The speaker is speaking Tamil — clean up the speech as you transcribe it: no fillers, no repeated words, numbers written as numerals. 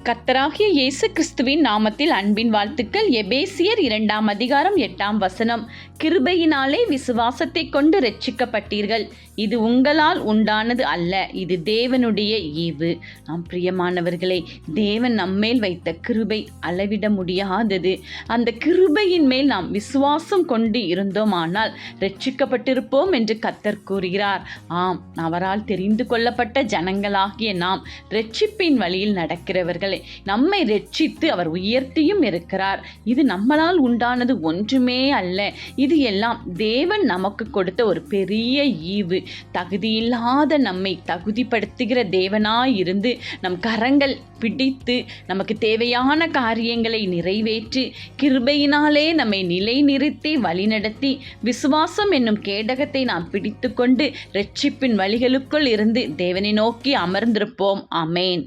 கர்த்தராகிய இயேசு கிறிஸ்துவின் நாமத்தில் அன்பின் வாழ்த்துக்கள். எபேசியர் 2:8 கிருபையினாலே விசுவாசத்தை கொண்டு இரட்சிக்கப்பட்டீர்கள். இது உங்களால் உண்டானது அல்ல, இது தேவனுடைய ஈவு. நாம் பிரியமானவர்களே, தேவன் நம்மேல் வைத்த கிருபை அளவிட முடியாதது. அந்த கிருபையின் மேல் நாம் விசுவாசம் கொண்டு இருந்தோமானால் இரட்சிக்கப்பட்டிருப்போம் என்று கர்த்தர் கூறுகிறார். ஆம், அவரால் தெரிந்து கொள்ளப்பட்ட ஜனங்களாகிய நாம் இரட்சிப்பின் வழியில் நடக்கிறவர்கள். நம்மை ரட்சித்து அவர் உயர்த்தியும் இருக்கிறார். இது நம்மளால் உண்டானது ஒன்றுமே அல்ல. இது எல்லாம் தேவன் நமக்கு கொடுத்த ஒரு பெரிய ஈவு. தகுதியில்லாத நம்மை தகுதிப்படுத்துகிற தேவனாயிருந்து நம் கரங்கள் பிடித்து நமக்கு தேவையான காரியங்களை நிறைவேற்றி கிருபையினாலே நம்மை நிலைநிறுத்தி வழிநடத்தி விசுவாசம் என்னும் கேடகத்தை நாம் பிடித்து கொண்டு இரட்சிப்பின் வழிகளுக்குள் இருந்து தேவனை நோக்கி அமர்ந்திருப்போம். ஆமென்.